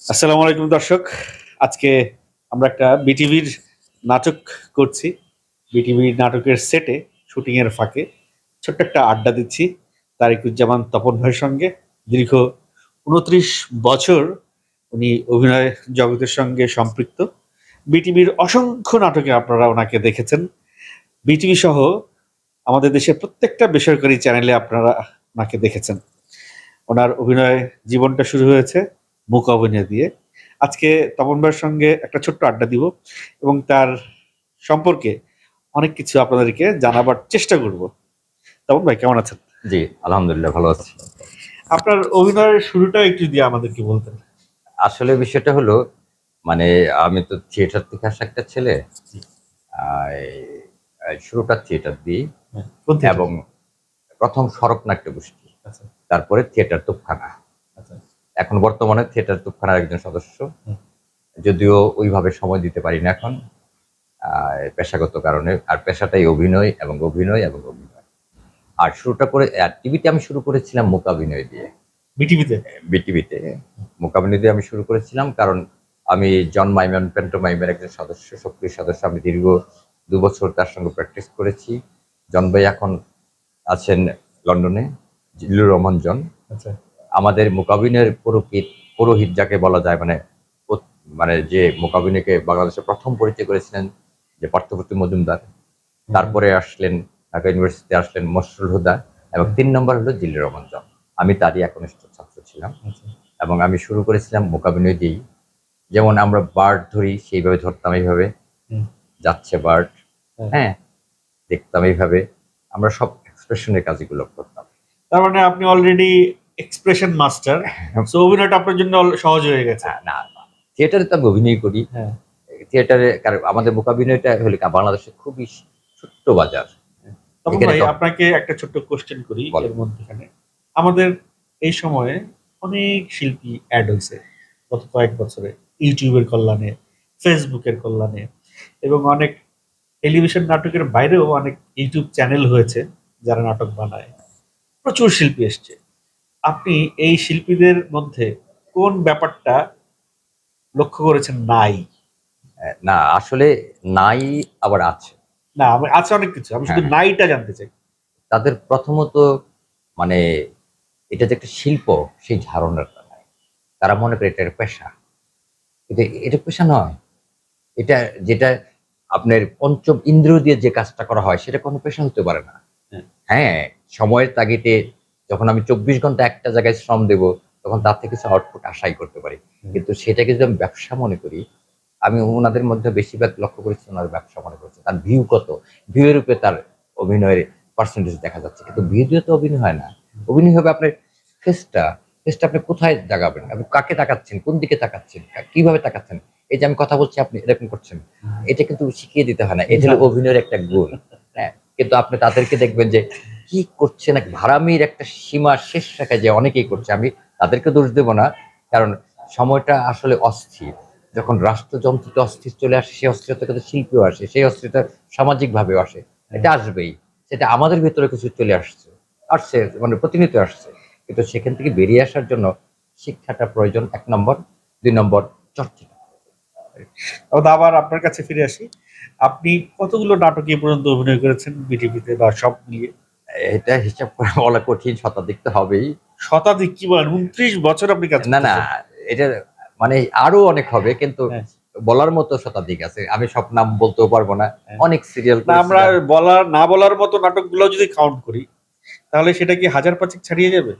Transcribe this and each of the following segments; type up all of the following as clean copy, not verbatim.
আসসালামু আলাইকুম দর্শক। আজকে আমরা একটা বিটিভির নাটক করছি। বিটিভির নাটকের সেটে শুটিং এর ফাঁকে ছোট্ট একটা আড্ডা দিচ্ছি তারিকুজ্জামান তপন ভাইয়ের সঙ্গে। দীর্ঘ ২৯ বছর উনি অভিনয় জগতের সঙ্গে সম্পৃক্ত। বিটিভির অসংখ্য নাটকে আপনারা ওনাকে দেখেছেন। বিটিভি সহ আমাদের দেশের প্রত্যেকটা বেসরকারি চ্যানেলে আপনারা ওনাকে দেখেছেন। ওনার অভিনয় জীবনটা শুরু হয়েছে মূক অভিনয় দিয়ে। আজকে তপন ভাইয়ের সঙ্গে একটা ছোট্ট আড্ডা দিব এবং তার সম্পর্কে অনেক কিছু আপনাদেরকে জানাবার চেষ্টা করব। তপন ভাই কেমন আছেন? জি, আলহামদুলিল্লাহ ভালো আছি। আপনার অভিনয়ের শুরুটা একটু দিয়ে আমাদেরকে বলতেন। আসলে বিষয়টা হলো মানে আমি তো থিয়েটার থেকে আসা একটা ছেলে। শুরুটা থিয়েটার দিয়ে কোন theatre? এবং প্রথম সড়ক নাট্য গোষ্ঠী, আচ্ছা, তারপরে থিয়েটার তোপখানা। আচ্ছা। এখন বর্তমানে থিয়েটার তোপখানার একজন সদস্য, হুম। যদিও ওইভাবে সময় দিতে পারি না এখন পেশাগত কারণে। আর পেশাটাই অভিনয় এবং অভিনয় এবং অভিনয়। আর শুরুটা করে টিভিতে আমি শুরু করেছিলাম মূকাভিনয় দিয়ে। বিটিভিতে? বিটিভিতে মোকাবিলা দিয়ে আমি শুরু করেছিলাম, কারণ আমি জন মাইমন প্যান্টোমাইমের একজন সদস্য, সক্রিয় সদস্য। আমি দীর্ঘ ২ বছর তার সঙ্গে প্র্যাকটিস করেছি। জন ভাই এখন আছেন লন্ডনে, জিল্লুর রহমান জন। আচ্ছা। আমাদের মোকাবিনের পুরোহিত যাকে বলা যায়, মানে যে মোকাবিনেকে বাংলাদেশে প্রথম পরিচয় করেছিলেন যে পার্থপ্রতিম মজুমদার। তারপরে আসলেন ঢাকা ইউনিভার্সিটিতে আসলেন মশরুল হুদা, এবং ৩ নম্বর হলো জিল্লুর রহমান জন। আমি তারই একনিষ্ঠ ছাত্র ছিলাম এবং আমি শুরু করেছিলাম মূকাভিনয় দিয়েই। যেমন আমরা বার্ড ধরি সেইভাবে ধরতাম, এইভাবে যাচ্ছে বার্ড, হ্যাঁ, দেখতাম এইভাবে। আমরা সব এক্সপ্রেশনের কাজগুলো করতাম। তার মানে আপনি অলরেডি এক্সপ্রেশন মাস্টার। সো অভিনয়টা আপনার জন্য সহজ হয়ে গেছে। না, থিয়েটারে তো আমি অভিনয় করি। হ্যাঁ। থিয়েটারে কারণ আমাদের মূকাভিনয়টা হলো বাংলাদেশের খুবই ছোট্ট বাজার। তপন ভাই, আপনাকে একটা ছোট্ট কোশ্চেন করি এর মধ্যখানে। আমাদের এই সময়ে অনেক শিল্পী অ্যাড হয়েছে গত কয়েক বছরে, ইউটিউবের কল্যাণে, ফেসবুকের কল্যাণে, এবং অনেক টেলিভিশন নাটকের বাইরেও অনেক ইউটিউব চ্যানেল হয়েছে যারা নাটক বানায়। প্রচুর শিল্পী এসছে। আপনি এই শিল্পীদের মধ্যে কোন ব্যাপারটা লক্ষ্য করেছেন নাই? না, আসলে নাই, আবার আছে। না, আছে অনেক কিছু, আমি শুধু নাইটা জানতে চাই। তাদের প্রথমত মানে এটা যে একটা শিল্প, সেই ধারণাটা নাই। তারা মনে করে এটা একটা পেশা, কিন্তু এটা পেশা নয়। এটা যেটা আপনার পঞ্চম ইন্দ্রিয় দিয়ে যে কাজটা করা হয়, সেটা কোনো পেশা হতে পারে না। হ্যাঁ, সময়ের তাগিদে যখন আমি ২৪ ঘন্টা একটা জায়গায় শ্রম দেব, তখন তার থেকে কিছু আউটপুট আশাই করতে পারি। কিন্তু সেটাকে যদি আমি ব্যবসা মনে করি, আমি ওনাদের মধ্যে বেশিরভাগ লক্ষ্য করেছি ওনার ব্যবসা মনে করছে। তার ভিউ কত, ভিউয়ের উপরে তার অভিনয়ের পার্সেন্টেজ দেখা যাচ্ছে। কিন্তু ভিউ দিয়ে তো অভিনয় হয় না। অভিনয় হবে আপনার ফেসটা। ফেসটা আপনি কোথায় তাকাবেন, আপনি কাকে তাকাচ্ছেন, কোন দিকে তাকাচ্ছেন, কিভাবে তাকাচ্ছেন। এই যে আমি কথা বলছি, আপনি এরকম করছেন, এটা কিন্তু শিখিয়ে দিতে হয় না। এটা হলো অভিনয়ের একটা গুণ। হ্যাঁ, কিন্তু আপনি তাদেরকে দেখবেন যে কি করছে না, ভাড়ামির একটা সীমা শেষ রেখায় যে অনেকেই করছে। আমি তাদেরকে দোষ দেব না, কারণ সময়টা আসলে অস্থির। যখন রাষ্ট্রযন্ত্রতে অস্থির চলে আসে, সেই অস্থিরতা কিন্তু শিল্পীও আসে, সেই অস্থিরতা সামাজিকভাবেও আসে। এটা আসবেই, সেটা আমাদের ভিতরে কিছু চলে আসছে মানে প্রতিনিয়ত আসছে। কিন্তু সেখান থেকে বেরিয়ে আসার জন্য শিক্ষাটা প্রয়োজন ১ নম্বর। ২ নম্বর চর্চাটা। আবার আপনার কাছে ফিরে আসি। আপনি কতগুলো নাটকে পর্যন্ত অভিনয় করেছেন বিটিভিতে বা সব মিলিয়ে? এটা হিসাব করে বলা কঠিন, শতাধিক তো হবেই। শতাধিক কি বলেন? ২৯ বছর আপনি কাজ না, করতেছেন। এটা মানে আরো অনেক হবে, কিন্তু বলার মতো শতাধিক আছে। আমি সব নাম বলতেও পারবো না। অনেক সিরিয়াল না, আমরা না বলার মতো নাটকগুলো যদি কাউন্ট করি, তাহলে সেটা কি ১০০০-৫০০ ছাড়িয়ে যাবে?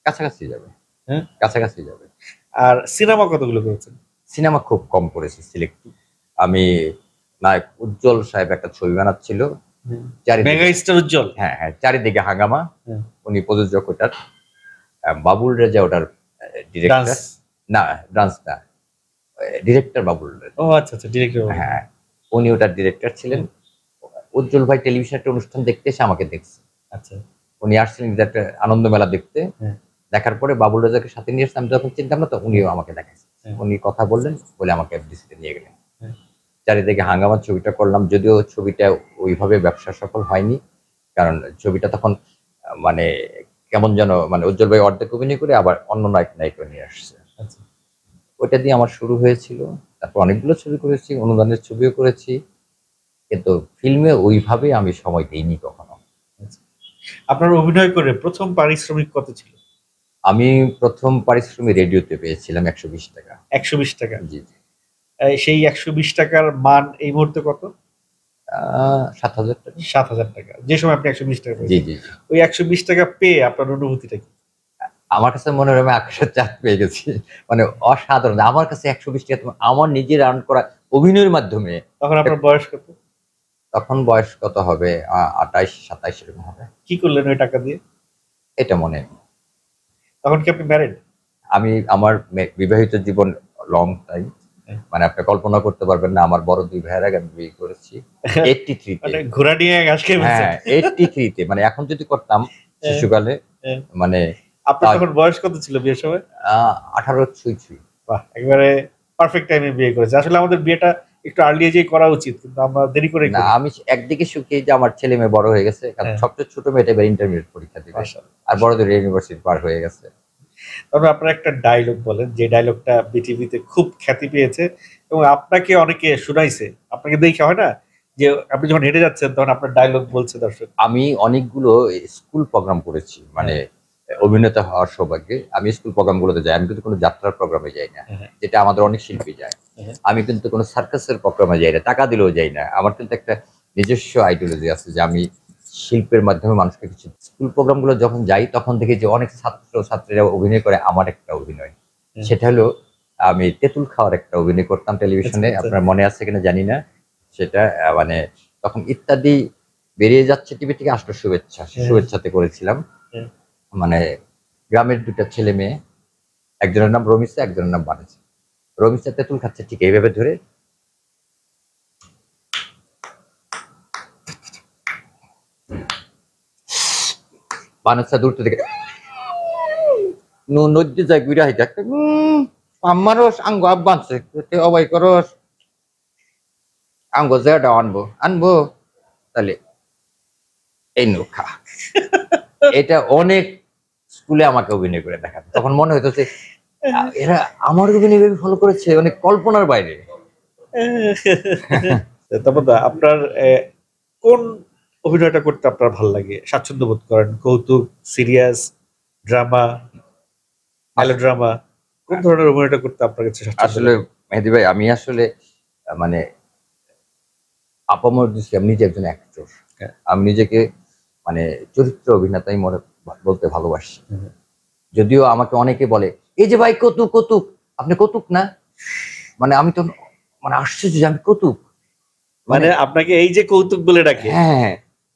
কাছাকাছি যাবে। হ্যাঁ, কাছাকাছি যাবে। আর সিনেমা কতগুলো করেছেন? সিনেমা খুব কম করেছি, সিলেক্টিভ। আমি নায়ক উজ্জ্বল সাহেব একটা ছবি বানাচ্ছিল, মেগা স্টার উজ্জ্বল। হ্যাঁ, চারিদিকে হাঙ্গামা। উনি প্রযোজক ওটার। বাবুল রেজা ওটার ডিরেক্টর। না, ডান্স না, ডিরেক্টর বাবুল রেজা। ও আচ্ছা, ডিরেক্টর। হ্যাঁ, উনি ওটার ডিরেক্টর ছিলেন। উজ্জ্বল ভাই টেলিভিশন একটা অনুষ্ঠান দেখতে এসে আমাকে দেখছে। আচ্ছা, উনি আসছিলেন একটা আনন্দ মেলা দেখতে। দেখার পরে বাবুল রেজাকে সাথে নিয়ে আসছে, আমি যখন চিনতাম না, তো উনিও আমাকে দেখাইছে। উনি কথা বললেন, বলে আমাকে এফডিসিতে নিয়ে গেলেন। চারিদিকে হাঙ্গামার ছবিটা করলাম, যদিও ছবিটা ওইভাবে ব্যবসা সফল হয়নি, কারণ ছবিটা তখন মানে কেমন যেন, মানে উজ্জ্বল ভাই অর্ধেক অভিনয় করে আবার অন্য নায়িকা নিয়ে আসছে। ওইটা দিয়ে আমার শুরু হয়েছিল। তারপর অনেকগুলো ছবি করেছি, অনুদানের ছবিও করেছি। কিন্তু ফিল্মে ওইভাবে আমি সময় দেইনি কখনো। আচ্ছা। আপনার অভিনয় করে প্রথম পারিশ্রমিক কত ছিল? আমি প্রথম পারিশ্রমিক রেডিওতে পেয়েছিলাম ১২০ টাকা। ১২০ টাকা। জি, জি। সেই ১২০ টাকার মান এই মুহূর্তে কত? ৭,০০০ টাকা। ৭,০০০ টাকা। যে সময় আপনি ১২০ টাকা জি, পেয়েছেন, জি, জি। ওই ১২০ টাকা পেয়ে আপনার অনুভূতিটা কি? আমার কাছে মনে হয় আমি আকাশের চাঁদ পেয়ে গেছি। মানে অসাধারণ। আমার কাছে ১২০ টাকা আমার নিজের আর্ন করা অভিনয়ের মাধ্যমে। তখন আপনার বয়স কত? তখন বয়স কত হবে? ২৮-২৭ এরকম হবে। কি করলেন ওই টাকা দিয়ে? এটা মনে নেই। তখন কি আপনি ম্যারিড? আমার বিবাহিত জীবন লং টাইম। হ্যাঁ। মানে আপনি কল্পনা করতে পারবেন না আমার বড় ২ ভাইয়ের আগে আমি বিয়ে করেছি। 83 তে। মানে ঘোড়া নিয়ে ঘাস খেয়ে ফেলছেন। হ্যাঁ, 83 তে। মানে এখন যদি করতাম হ্যাঁ, শিশুকালে হ্যাঁ। মানে আপনার তখন বয়স কত ছিল বিয়ের সময়? 18 ছুঁই। বাহ! একেবারে পারফেক্ট টাইমে বিয়ে করেছে। আসলে আমাদের বিয়েটা একটু আর্লি এজেই করা উচিত। কিন্তু আমরা দেরি করেই না করি। আমি একদিকে সুখী যে আমার ছেলে মেয়ে বড় হয়ে গেছে। কারণ হ্যাঁ। সবচেয়ে ছোট মেয়েটা এবার ইন্টারমিডিয়েট পরীক্ষা দিবে। মাশাআল্লাহ। আর বড়দের ইউনিভার্সিটি পার হয়ে গেছে। তবে আপনার একটা ডায়লগ বলেন, যে ডায়লগটা বিটিভিতে খুব খ্যাতি পেয়েছে এবং আপনাকে অনেকে শুনাইছে। আপনাকে দেখে হয় না? যে আপনি যখন হেঁটে যাচ্ছেন তখন আপনার ডায়লগ বলছে দর্শক। আমি অনেকগুলো স্কুল প্রোগ্রাম করেছি। মানে অভিনেতা হওয়ার সৌভাগ্যে আমি স্কুল প্রোগ্রামগুলোতে যাই। আমি কিন্তু কোনো যাত্রার প্রোগ্রামে যাই না। হ্যাঁ, যেটা আমাদের অনেক শিল্পী যায়। হ্যাঁ। আমি কিন্তু কোনো সার্কাসের প্রোগ্রামে যাই না। টাকা দিলেও যাই না। আমার কিন্তু একটা নিজস্ব আইডিওলজি আছে যে আমি শিল্পের মাধ্যমে মানুষকে কিছু স্কুল প্রোগ্রামগুলো যখন যাই তখন দেখি যে অনেক ছাত্র-ছাত্রীরা অভিনয় করে আমার একটা অভিনয়। হুম। সেটা হলো আমি তেঁতুল খাওয়ার একটা অভিনয় করতাম টেলিভিশনে। আচ্ছা, আচ্ছা। আপনার মনে আছে কিনা জানি না। সেটা মানে তখন ইত্যাদি বেরিয়ে যাচ্ছে টিভি থেকে আসলো শুভেচ্ছা। হ্যাঁ। শুভেচ্ছাতে করেছিলাম। হ্যাঁ। মানে গ্রামের ২ টা ছেলে মেয়ে। একজনের নাম রমিসা, একজনের নাম বানেসা। রমিসা তেঁতুল খাচ্ছে ঠিক এইভাবে ধরে। বানেসা দূর থেকে নদী যায় ঘুরে হাইটা আমারও আঙ্গ আব্বা আনছে অবাই করস আঙ্গ জায়গাটা আনবো তাহলে এই নৌকা এটা অনেক স্কুলে আমাকে অভিনয় করে দেখাতো তখন মনে হইতো যে এরা আমার অভিনয় ফলো করেছে অনেক কল্পনার বাইরে। তারপর আপনার কোন অভিনয়টা করতে আপনার ভালো লাগে? স্বাচ্ছন্দ্য বোধ করেন? কৌতুক, সিরিয়াস, ড্রামা, মেলোড্রামা, কোন ধরনের অভিনয়টা করতে আপনার কাছে স্বাচ্ছন্দ্য আসলে লাগে? মেহেদী ভাই আমি আসলে মানে আপামর দৃষ্টি আমি নিজে একজন অ্যাক্টর। হ্যাঁ। আমি নিজেকে মানে চরিত্র অভিনেতাই মনে বলতে ভালোবাসি। হুম। যদিও আমাকে অনেকে বলে এই যে ভাই কৌতুক কৌতুক আপনি কৌতুক না মানে আমি তো মানে আশ্চর্য যে আমি কৌতুক মানে আপনাকে এই যে কৌতুক বলে ডাকে? হ্যাঁ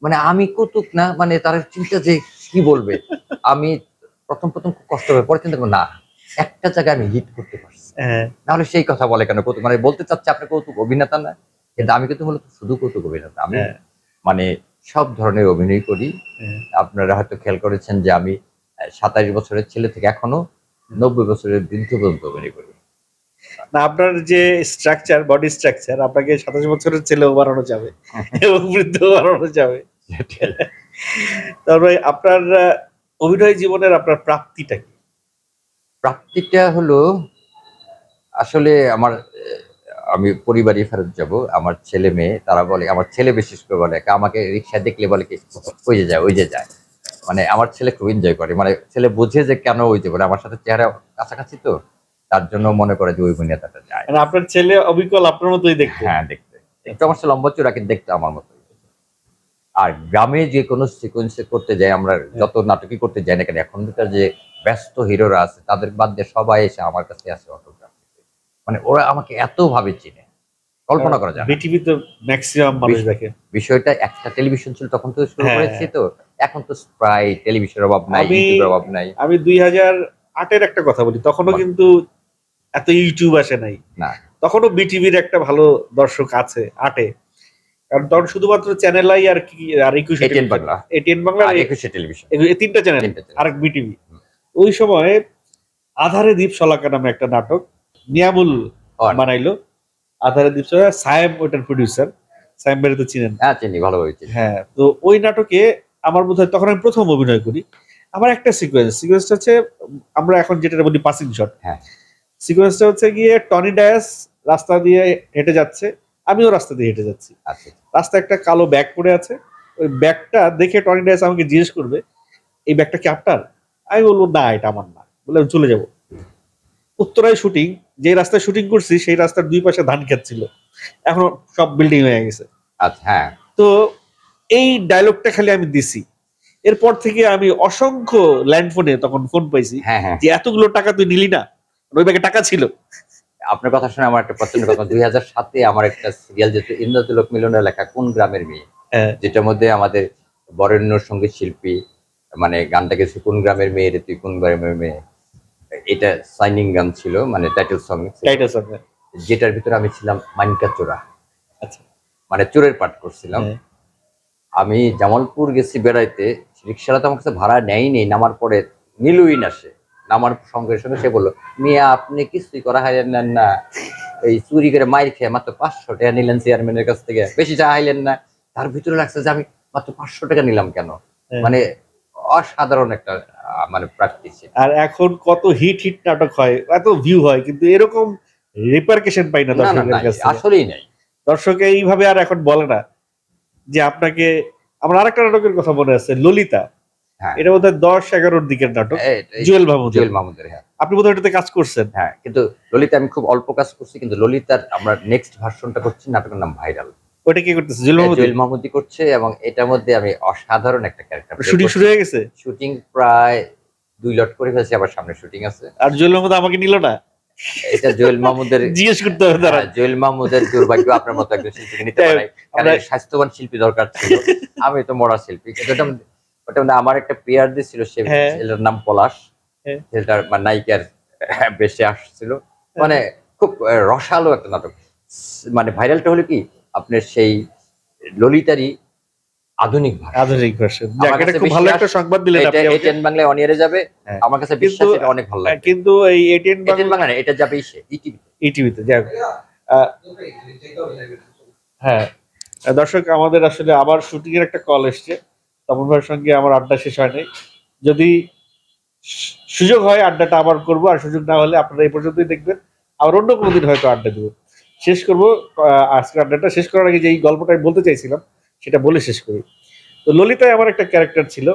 মানে আমি কৌতুক না মানে তার চিন্তা যে কি বলবে আমি প্রথম খুব কষ্ট হবে পরে চিন্তা করবো না একটা জায়গায় আমি হিট করতে পারছি হ্যাঁ। নাহলে সেই কথা বলে কেন কৌতুক মানে বলতে চাচ্ছে আপনি কৌতুক অভিনেতা না কিন্তু আমি কিন্তু মূলত শুধু কৌতুক অভিনেতা আমি হ্যাঁ। মানে সব ধরনের অভিনয় করি। হ্যাঁ। আপনারা হয়তো খেয়াল করেছেন যে আমি ২৭ বছরের ছেলে থেকে এখনো ৯০ বছরের বৃদ্ধ পর্যন্ত অভিনয় করি। না আপনার যে স্ট্রাকচার, বডি স্ট্রাকচার আপনাকে ২৭ বছরের ছেলেও বানানো যাবে এবং বৃদ্ধও বানানো যাবে। তারপরে আপনার অভিনয় জীবনের আপনার প্রাপ্তিটা কি? প্রাপ্তিটা হলো আসলে আমার আমি পরিবারে ফেরত যাব আমার ছেলে মেয়ে তারা বলে আমার ছেলে বিশেষ করে বলে আমাকে রিক্সা দেখলে বলে কি ওই যে যায় মানে আমার ছেলে খুব এনজয় করে মানে ছেলে বুঝে যে কেন ওই যে বলে আমার সাথে চেহারা কাছাকাছি তো তার জন্য মনে করে যে ওই অভিনেতাটা যায়। মানে আপনার ছেলে অবিকল আপনার মতোই দেখতে? হ্যাঁ দেখতে একটু আমার ছেলে লম্বা চূড়া কিন্তু দেখতে আমার মতো। আর গ্রামে যে কোনো সিকোয়েন্সে করতে যাই আমরা যত নাটকই করতে যাই না কেন এখনকার যে ব্যস্ত হিরোরা আছে তাদের বাদ দিয়ে সবাই এসে আমার কাছে আসে অটোগ্রাফ মানে ওরা আমাকে এত ভাবে চিনে কল্পনা করা যায় না। বিটিভি তো ম্যাক্সিমাম মানুষ দেখে। বিষয়টা একটা টেলিভিশন ছিল তখন তো শুরু হ্যাঁ। করেছি তো এখন তো প্রায় টেলিভিশনের অভাব নাই ইউটিউবের অভাব নাই। আমি ২০০৮ এর একটা কথা বলি তখনও কিন্তু এত ইউটিউব আসে নাই। না তখনও বিটিভির একটা ভালো দর্শক আছে ৮ এ। কারণ তখন শুধুমাত্র চ্যানেল আই আর কি আর ২১ এটিএন বাংলা এটিএন বাংলা আর আর ২১ টেলিভিশন এই তিনটা চ্যানেল আর বিটিভি। ওই সময় আধারে দ্বীপ শলাকা নামে একটা নাটক নিয়ামুল বানাইলো। আধারে দ্বীপ শলাকা সায়েম ওটার প্রোডিউসার। সায়েম ভাই তো চিনেন? হ্যাঁ চিনি ভালোভাবে চিনি। হ্যাঁ তো ওই নাটকে আমার বোধহয় তখন আমি প্রথম অভিনয় করি। আমার একটা সিকোয়েন্সটা হচ্ছে আমরা এখন যেটা বলি পাসিং শট। হ্যাঁ সিকোয়েন্সটা হচ্ছে গিয়ে টনি ডায়াস রাস্তা দিয়ে হেঁটে যাচ্ছে, আমিও রাস্তা দিয়ে হেঁটে যাচ্ছি। আচ্ছা রাস্তায় একটা কালো ব্যাগ পড়ে আছে, ওই ব্যাগটা দেখে টনি ডায়াস আমাকে জিজ্ঞেস করবে, এই ব্যাগটা কি আপনার? আমি বলবো না, এটা আমার না, বলে আমি চলে যাব। উত্তরায় শুটিং, যে রাস্তায় শুটিং করছি সেই রাস্তার দুই পাশে ধান ক্ষেত ছিল, এখন সব বিল্ডিং হয়ে গেছে। আচ্ছা। হ্যাঁ, তো এই ডায়লগটা খালি আমি দিছি, এরপর থেকে আমি অসংখ্য ল্যান্ড ফোনে তখন ফোন পাইছি হ্যাঁ, হ্যাঁ। যে এতগুলো টাকা তুই নিলি না, ওই ব্যাগে টাকা ছিল। আপনার কথা শুনে আমার একটা পছন্দের কথা, 2007-এ আমার একটা সিরিয়াল যেত ইন্দ্রতিলক মিলনের লেখা কোন গ্রামের মেয়ে, হ্যাঁ, যেটার মধ্যে আমাদের বরেণ্য সঙ্গীত শিল্পী মানে গানটা গেছে কোন গ্রামের মেয়ে রে তুই কোন গ্রামের মেয়ে, এটা সাইনিং গান ছিল, মানে টাইটেল সং, টাইটাল সঙ্গে। যেটার ভিতরে আমি ছিলাম মানিকা চোরা, আচ্ছা, মানে চোরের পাঠ করছিলাম। হ্যাঁ, আমি জামালপুর গেছি বেড়াইতে, রিক্সাওয়ালা তো আমার কাছে ভাড়া নেয়নি, নামার পরে নিলুই না সে, নামার সঙ্গে সঙ্গে সে বললো, মিয়া আপনি কিছুই করা হাইলেন নেন না, এই চুরি করে মাইর খেয়ে মাত্র 500 টাকা নিলেন চেয়ারম্যানের কাছ থেকে, বেশি চা হাইলেন না। তার ভিতরে লাগছে যে আমি মাত্র 500 টাকা নিলাম কেন, হ্যাঁ। মানে অসাধারণ একটা মানে প্র্যাকটিস। আর এখন কত হিট হিট নাটক হয়, এত ভিউ হয়, কিন্তু এরকম রিপারকেশন পাই না না না না, দর্শকের কাছ থেকে। আসলেই নাই। দর্শক এইভাবে আর এখন বলে না যে আপনাকে। আমার আরেকটা নাটকের কথা মনে আছে, ললিতা। হ্যাঁ, এটা বোধহয় 10-11 দিকের নাটক, জুয়েল মাহমুদ। জুয়েল মাহমুদের। হ্যাঁ, আপনি বোধহয় এটাতে কাজ করছেন। হ্যাঁ, কিন্তু ললিতা আমি খুব অল্প কাজ করছি, কিন্তু ললিতার আমরা নেক্সট ভার্সনটা করছি, নাটকের নাম ভাইরাল। ওটা কি করতেছে? জুয়েল মাহমুদ। জুয়েল মাহমুদি করছে, এবং এটার মধ্যে আমি অসাধারণ একটা ক্যারেক্টার। শুটিং শুরু হয়ে গেছে, শুটিং প্রায় 2 লট করে ফেলছি, আবার সামনে শুটিং আছে। আর জুয়েল মাহমুদ আমাকে নিল না। এটা জুয়েল মাহমুদের জিজ্ঞেস করতে হবে তারা। জুয়েল মাহমুদের দুর্ভাগ্য, আপনার মতো একজন শিল্পীকে নিতে পারে, কারণ স্বাস্থ্যবান শিল্পী দরকার ছিল, আমি তো মরা শিল্পী। কিন্তু ওটা মানে আমার একটা পেয়ার দিছিল, সে ছেলের নাম পলাশ, ছেলেটার মানে নায়িকার বেশে আসছিল, মানে খুব রসালো একটা নাটক। মানে ভাইরালটা হলো কি আপনার সেই ললিতারই আধুনিক ভাষা, আধুনিক ভার্সন। এটা খুব ভালো একটা সংবাদ দিলেন আপনি। এটা এটিএন বাংলায় অন এয়ারে যাবে, আমার কাছে বিশ্বাস এটা অনেক ভালো লাগে। কিন্তু এই এটিএন বাংলা না, এটা যাবে ইটিভিতে। যাক, হ্যাঁ দর্শক, আমাদের আসলে আবার শুটিং এর একটা কল এসছে, তপন ভাইয়ের সঙ্গে আমার আড্ডা শেষ হয় নাই। যদি সুযোগ হয় আড্ডাটা আবার করবো, আর সুযোগ না হলে আপনারা এই পর্যন্তই দেখবেন, আবার অন্য কোনো দিন হয়তো আড্ডা দেবো। শেষ করবো আজকের আড্ডাটা শেষ করার আগে যে এই গল্পটা আমি বলতে চাইছিলাম সেটা বলে শেষ করি। তো ললিতায় আমার একটা ক্যারেক্টার ছিল,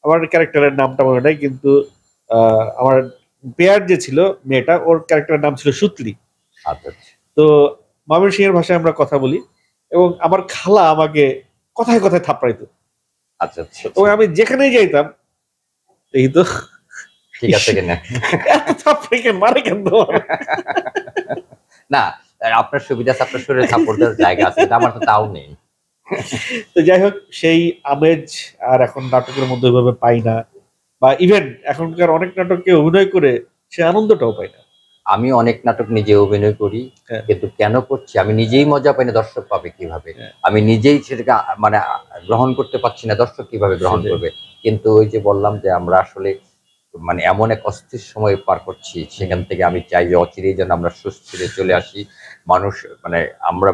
আমার ক্যারেক্টারের নামটা মনে নাই, কিন্তু আমার পেয়ার যে ছিল মেয়েটা, ওর ক্যারেক্টারের নাম ছিল সুতলি। তো ময়মনসিংহের ভাষায় আমরা কথা বলি, এবং আমার খালা আমাকে কথায় কথায় থাপড়াইতো। আচ্ছা আচ্ছা। এবং আমি যেখানেই যাইতাম এই তো ঠিক আছে কিনা, এত থাপড়ে কেন মারে কেন না, আপনার সুবিধা আছে, আপনার শরীরে থাপড় দেওয়ার জায়গা আছে, আমার তো তাও নেই। তো যাই হোক, সেই আমেজ আর এখন নাটকের মধ্যে ওইভাবে পাই না, বা ইভেন এখনকার অনেক নাটককে অভিনয় করে সে আনন্দটাও পাই না। আমি অনেক নাটক নিজে অভিনয় করি, কিন্তু কেন করছি আমি নিজেই মজা পাই না, দর্শক পাবে কিভাবে? আমি নিজেই সেটাকে মানে গ্রহণ করতে পারছি না, দর্শক কিভাবে গ্রহণ করবে? কিন্তু ওই যে বললাম যে আমরা আসলে মানে এমন এক অস্থির সময় পার করছি, সেখান থেকে আমি চাই যে অচিরেই যেন আমরা সুস্থিরে চলে আসি, মানুষ মানে আমরা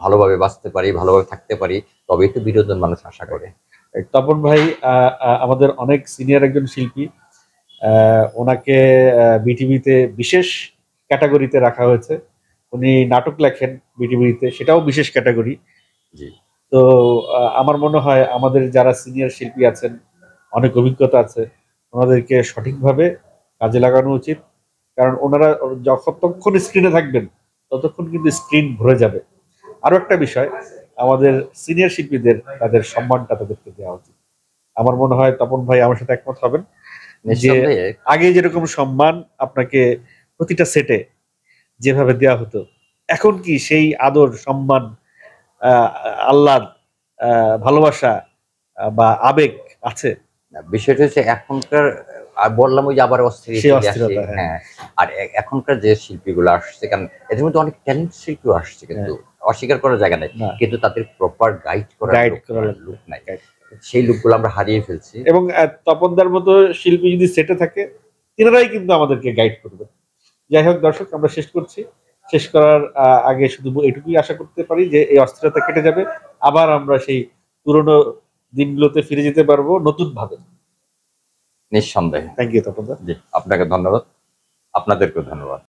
ভালোভাবে বাঁচতে পারি, ভালোভাবে থাকতে পারি, তবেই তো বিনোদন মানুষ আশা করে। তপন ভাই আমাদের অনেক সিনিয়র একজন শিল্পী, ওনাকে বিটিভিতে বিশেষ ক্যাটাগরিতে রাখা হয়েছে। উনি নাটক লেখেন বিটিভিতে, সেটাও বিশেষ ক্যাটাগরি। তো আমার মনে হয় আমাদের যারা সিনিয়র শিল্পী আছেন, অনেক অভিজ্ঞতা আছে, ওনাদেরকে সঠিকভাবে কাজে লাগানো উচিত, কারণ ওনারা যতক্ষণ স্ক্রিনে থাকবেন ততক্ষণ কিন্তু স্ক্রিন ভরে যাবে। আরো একটা বিষয়, আমাদের সিনিয়র শিল্পীদের তাদের সম্মানটা তাদেরকে দেওয়া উচিত। আমার মনে হয় তপন ভাই আমার সাথে একমত হবেন যে আগে যেরকম সম্মান আপনাকে প্রতিটা সেটে যেভাবে দেওয়া হতো, এখন কি সেই আদর, সম্মান, আহ্লাদ, ভালোবাসা বা আবেগ আছে? বিষয়টা হচ্ছে এখনকার, বললাম ওই যে আবার অস্থিরতা। হ্যাঁ, আর এখনকার যে শিল্পীগুলো আসছে, কারণ এদের মধ্যে অনেক ট্যালেন্ট শিল্পী আসছে, কিন্তু অস্বীকার করার জায়গা নাই, কিন্তু তাদের প্রপার গাইড করার লোক নাই, সেই লোকগুলো আমরা হারিয়ে ফেলছি। এবং তপনদার মতো শিল্পী যদি সেটে থাকে, তিনারাই কিন্তু আমাদেরকে গাইড করবে। যাই হোক দর্শক, আমরা শেষ করছি। শেষ করার আগে শুধু এটুকুই আশা করতে পারি যে এই অস্থিরতা কেটে যাবে, আবার আমরা সেই পুরনো দিনগুলোতে ফিরে যেতে পারবো নতুন ভাবে, নিঃসন্দেহে। Thank you তপনদা। জি, আপনাকে ধন্যবাদ, আপনাদেরকেও ধন্যবাদ।